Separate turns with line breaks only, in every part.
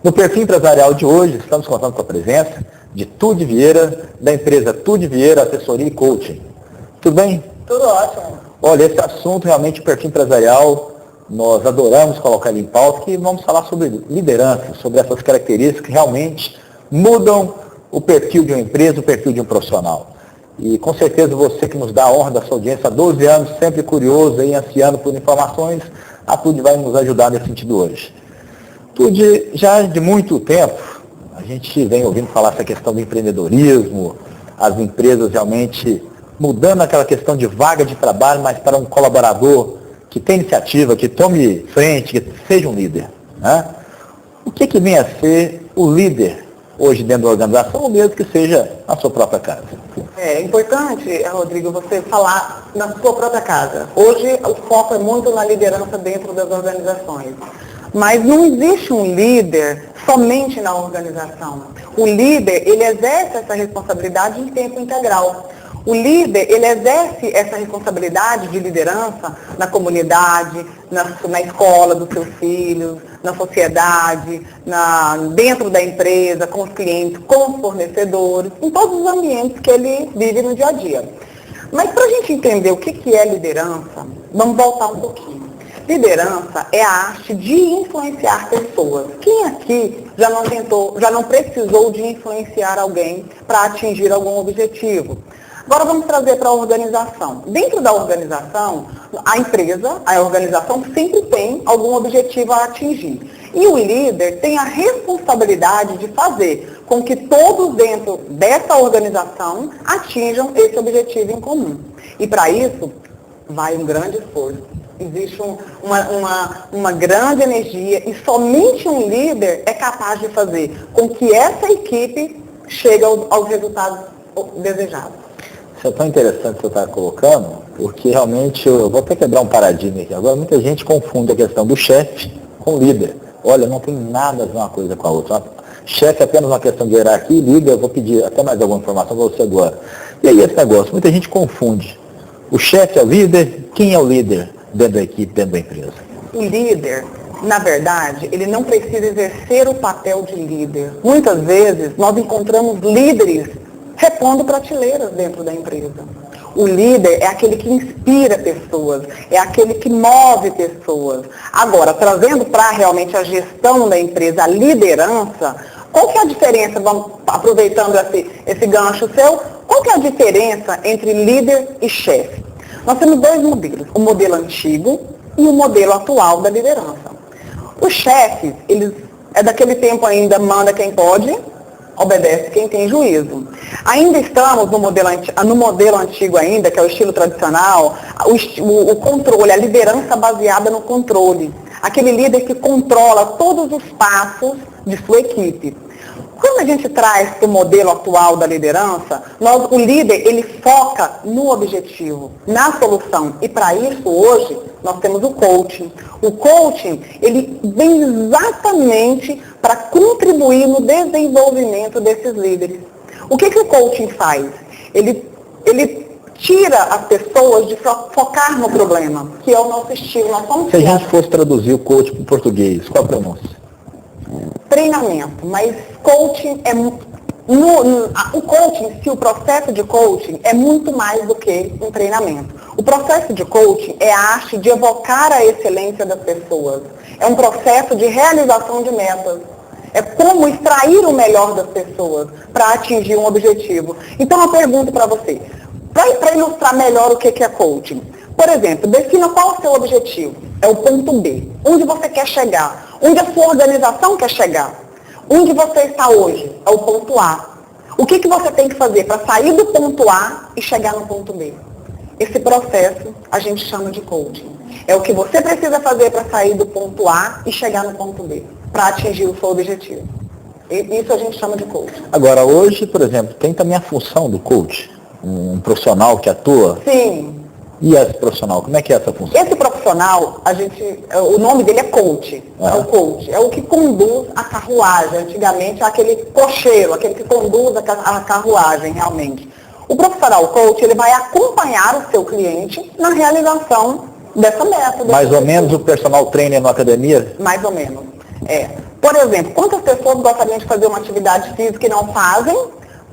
No perfil empresarial de hoje, estamos contando com a presença de Tude Vieira, da empresa Tude Vieira Assessoria e Coaching. Tudo bem?
Tudo ótimo.
Olha, esse assunto realmente, o perfil empresarial, nós adoramos colocar ele em pauta, que vamos falar sobre liderança, sobre essas características que realmente mudam o perfil de uma empresa, o perfil de um profissional. E com certeza você que nos dá a honra da sua audiência há 12 anos, sempre curioso e ansiando por informações, a Tude vai nos ajudar nesse sentido hoje. Tude, já de muito tempo, a gente vem ouvindo falar essa questão do empreendedorismo, as empresas realmente mudando aquela questão de vaga de trabalho, mas para um colaborador que tem iniciativa, que tome frente, que seja um líder. Né? O que vem a ser o líder hoje dentro da organização, ou mesmo que seja na sua própria casa?
É importante, Rodrigo, você falar na sua própria casa. Hoje o foco é muito na liderança dentro das organizações. Mas não existe um líder somente na organização. O líder, ele exerce essa responsabilidade em tempo integral. O líder, ele exerce essa responsabilidade de liderança na comunidade, na escola dos seus filhos, na sociedade, dentro da empresa, com os clientes, com os fornecedores, em todos os ambientes que ele vive no dia a dia. Mas para a gente entender o que é liderança, vamos voltar um pouquinho. Liderança é a arte de influenciar pessoas. Quem aqui já não precisou de influenciar alguém para atingir algum objetivo? Agora vamos trazer para a organização. Dentro da organização, a organização sempre tem algum objetivo a atingir. E o líder tem a responsabilidade de fazer com que todos dentro dessa organização atinjam esse objetivo em comum. E para isso, vai um grande esforço. Existe uma grande energia e somente um líder é capaz de fazer com que essa equipe chegue aos resultados desejados.
Isso é tão interessante que você está colocando, porque realmente eu vou até quebrar um paradigma aqui. Agora, muita gente confunde a questão do chefe com o líder. Olha, não tem nada a ver uma coisa com a outra. Chefe é apenas uma questão de hierarquia e líder, eu vou pedir até mais alguma informação para você agora. E aí esse negócio, muita gente confunde. O chefe é o líder, quem é o líder dentro da equipe, dentro da empresa?
O líder, na verdade, ele não precisa exercer o papel de líder. Muitas vezes nós encontramos líderes repondo prateleiras dentro da empresa. O líder é aquele que inspira pessoas, é aquele que move pessoas. Agora, trazendo para realmente a gestão da empresa, a liderança, qual que é a diferença, vamos aproveitando esse gancho seu, qual que é a diferença entre líder e chefe? Nós temos dois modelos, o modelo antigo e o modelo atual da liderança. Os chefes, eles é daquele tempo ainda, manda quem pode, obedece quem tem juízo. Ainda estamos no modelo antigo ainda, que é o estilo tradicional, o controle, a liderança baseada no controle. Aquele líder que controla todos os passos de sua equipe. Quando a gente traz para o modelo atual da liderança, o líder ele foca no objetivo, na solução. E para isso, hoje, nós temos o coaching. O coaching, ele vem exatamente para contribuir no desenvolvimento desses líderes. O que o coaching faz? Ele tira as pessoas de focar no problema, que é o nosso estilo.
Se a gente fosse traduzir o coaching para o português, qual a pronúncia?
Treinamento, mas coaching o coaching, se o processo de coaching é muito mais do que um treinamento. O processo de coaching é a arte de evocar a excelência das pessoas. É um processo de realização de metas. É como extrair o melhor das pessoas para atingir um objetivo. Então eu pergunto para você, para ilustrar melhor o que é coaching. Por exemplo, defina qual é o seu objetivo. É o ponto B. Onde você quer chegar? Onde a sua organização quer chegar? Onde você está hoje? É o ponto A. O que você tem que fazer para sair do ponto A e chegar no ponto B? Esse processo a gente chama de coaching. É o que você precisa fazer para sair do ponto A e chegar no ponto B, para atingir o seu objetivo. Isso a gente chama de coaching. Agora, hoje, por exemplo, tem também a função do coach? Um profissional que atua? Sim. E esse profissional, como é que é essa função? Esse profissional, o nome dele é coach. É o coach. É o que conduz a carruagem. Antigamente, aquele cocheiro, aquele que conduz a carruagem, realmente. O profissional coach, ele vai acompanhar o seu cliente na realização dessa meta. Mais ou menos o personal trainer na academia? Mais ou menos. Por exemplo, quantas pessoas gostariam de fazer uma atividade física e não fazem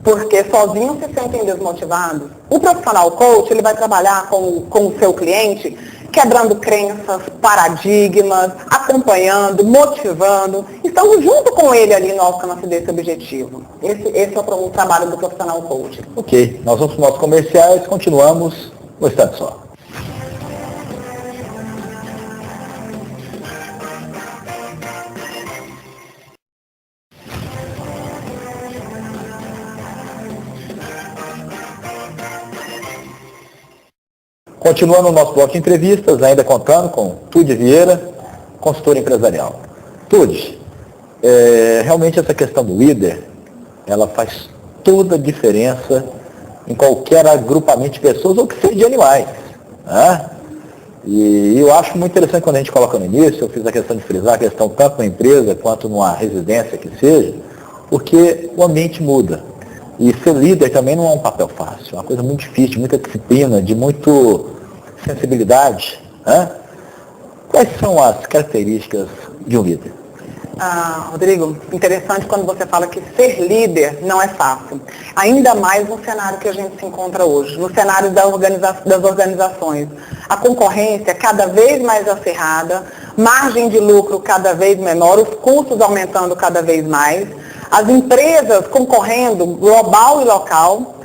porque sozinhos se sentem desmotivados? O profissional coach, ele vai trabalhar com o seu cliente, quebrando crenças, paradigmas, acompanhando, motivando. Estamos junto com ele ali no alcance desse objetivo. Esse é o trabalho do profissional coach.
Ok, nós vamos para os nossos comerciais, continuamos no instante só. Continuando o nosso bloco de entrevistas, ainda contando com Tude Vieira, consultor empresarial. Tude, realmente essa questão do líder, ela faz toda a diferença em qualquer agrupamento de pessoas ou que seja de animais. Né? E eu acho muito interessante quando a gente coloca no início, eu fiz a questão de frisar a questão tanto na empresa quanto numa residência que seja, porque o ambiente muda. E ser líder também não é um papel fácil, é uma coisa muito difícil, de muita disciplina, de muito sensibilidade. Né? Quais são as características de um líder?
Rodrigo, interessante quando você fala que ser líder não é fácil. Ainda mais no cenário que a gente se encontra hoje, no cenário das organizações. A concorrência cada vez mais acirrada, margem de lucro cada vez menor, os custos aumentando cada vez mais, as empresas concorrendo global e local,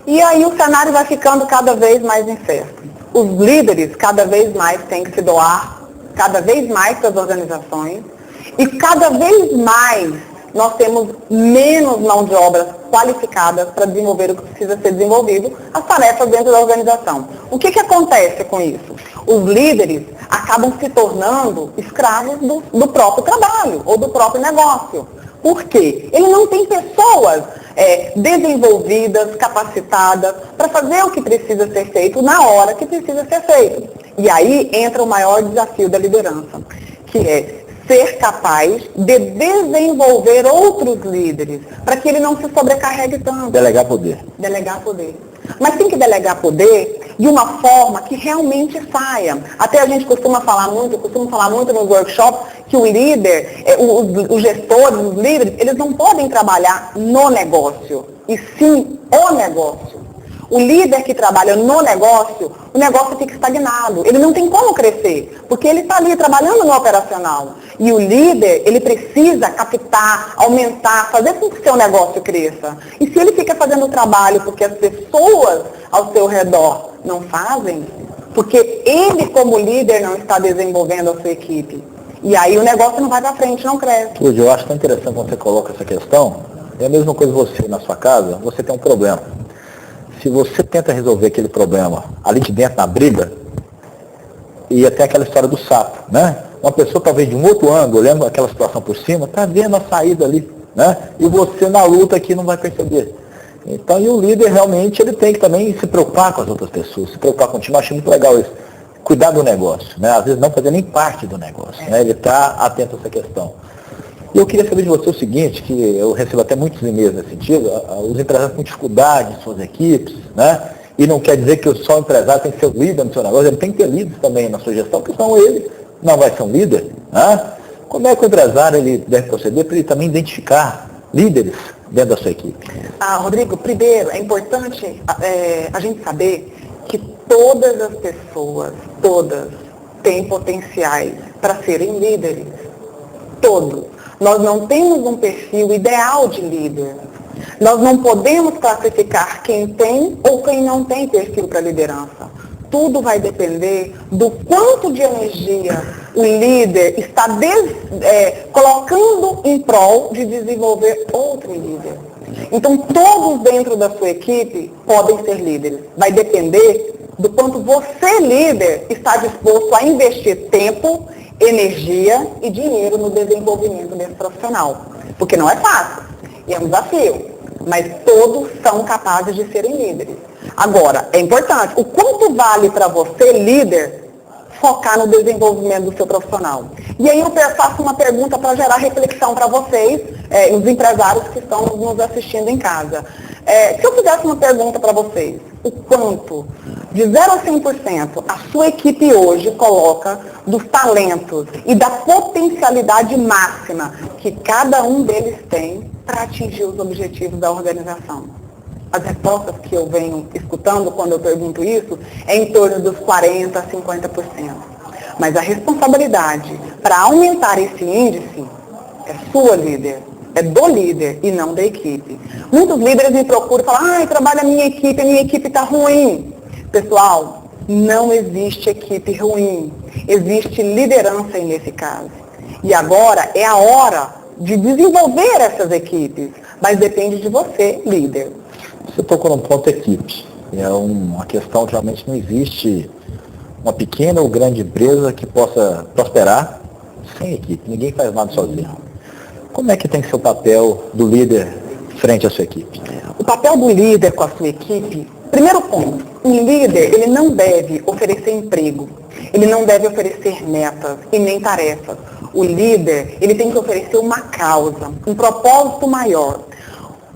e aí o cenário vai ficando cada vez mais incerto. Os líderes cada vez mais têm que se doar, cada vez mais para as organizações, e cada vez mais nós temos menos mão de obra qualificadas para desenvolver o que precisa ser desenvolvido, as tarefas dentro da organização. O que acontece com isso? Os líderes acabam se tornando escravos do próprio trabalho ou do próprio negócio. Por quê? Ele não tem pessoas desenvolvidas, capacitadas, para fazer o que precisa ser feito na hora que precisa ser feito. E aí entra o maior desafio da liderança, que é ser capaz de desenvolver outros líderes, para que ele não se sobrecarregue tanto.
Delegar poder.
Delegar poder. Mas tem que delegar poder de uma forma que realmente saia. Até a gente costuma falar muito nos workshops, que o líder, os gestores, os líderes, eles não podem trabalhar no negócio, e sim o negócio. O líder que trabalha no negócio, o negócio fica estagnado. Ele não tem como crescer, porque ele está ali trabalhando no operacional. E o líder, ele precisa captar, aumentar, fazer com que o seu negócio cresça. E se ele fica fazendo o trabalho porque as pessoas ao seu redor não fazem, porque ele como líder não está desenvolvendo a sua equipe. E aí o negócio não vai para frente, não cresce.
Tudo, eu acho tão interessante quando você coloca essa questão. É a mesma coisa você na sua casa, você tem um problema. Se você tenta resolver aquele problema ali de dentro, na briga, e até aquela história do sapo, né? Uma pessoa talvez de um outro ângulo, olhando aquela situação por cima, está vendo a saída ali, né? E você na luta aqui não vai perceber. Então, e o líder realmente, ele tem que também se preocupar com as outras pessoas, se preocupar contigo. Eu acho muito legal isso. Cuidar do negócio, né? Às vezes não fazer nem parte do negócio, né? Ele está atento a essa questão. E eu queria saber de você o seguinte, que eu recebo até muitos e-mails nesse sentido, os empresários com dificuldade em suas equipes, né? E não quer dizer que só o empresário tem que ser o líder no seu negócio, ele tem que ter líderes também na sua gestão, porque senão ele não vai ser um líder, né? Como é que o empresário ele deve proceder para ele também identificar líderes dentro da sua equipe?
Rodrigo, primeiro, é importante a gente saber que todas as pessoas, todas, têm potenciais para serem líderes. Todos. Nós não temos um perfil ideal de líder. Nós não podemos classificar quem tem ou quem não tem perfil para liderança. Tudo vai depender do quanto de energia o líder está colocando em prol de desenvolver outro líder. Então, todos dentro da sua equipe podem ser líderes. Vai depender do quanto você, líder, está disposto a investir tempo, energia e dinheiro no desenvolvimento desse profissional. Porque não é fácil, e é um desafio, mas todos são capazes de serem líderes. Agora, é importante, o quanto vale para você, líder, focar no desenvolvimento do seu profissional? E aí eu faço uma pergunta para gerar reflexão para vocês, os empresários que estão nos assistindo em casa. Se eu fizesse uma pergunta para vocês, o quanto, de 0 a 100%, a sua equipe hoje coloca dos talentos e da potencialidade máxima que cada um deles tem para atingir os objetivos da organização? As respostas que eu venho escutando quando eu pergunto isso é em torno dos 40% a 50%. Mas a responsabilidade para aumentar esse índice é sua, líder. É do líder e não da equipe. Muitos líderes me procuram e falam, trabalha a minha equipe está ruim. Pessoal, não existe equipe ruim. Existe liderança nesse caso. E agora é a hora de desenvolver essas equipes. Mas depende de você, líder.
Você tocou num ponto equipe. É uma questão que realmente não existe uma pequena ou grande empresa que possa prosperar sem equipe. Ninguém faz nada sozinho. Como é que tem que ser o papel do líder frente à sua equipe?
O papel do líder com a sua equipe, primeiro ponto, um líder ele não deve oferecer emprego, ele não deve oferecer metas e nem tarefas. O líder ele tem que oferecer uma causa, um propósito maior.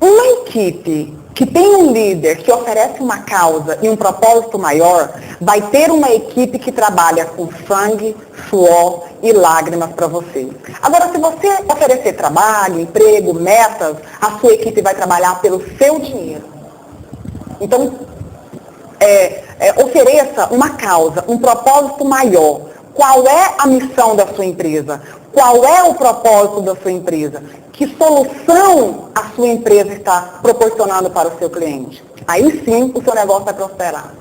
Uma equipe que tem um líder que oferece uma causa e um propósito maior, vai ter uma equipe que trabalha com sangue, suor e lágrimas para você. Agora, se você oferecer trabalho, emprego, metas, a sua equipe vai trabalhar pelo seu dinheiro. Então, ofereça uma causa, um propósito maior. Qual é a missão da sua empresa? Qual é o propósito da sua empresa? Que solução a sua empresa está proporcionando para o seu cliente? Aí sim o seu negócio vai prosperar.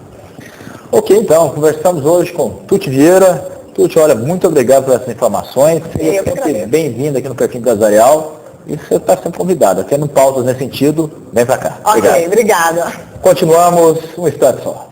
Ok, então, conversamos hoje com Tuti Vieira. Tuti, olha, muito obrigado por essas informações. Seja sempre bem-vindo aqui no Perfil Empresarial. E você está sempre convidado. Tendo pautas nesse sentido, vem para cá.
Ok, obrigada.
Continuamos um instante só.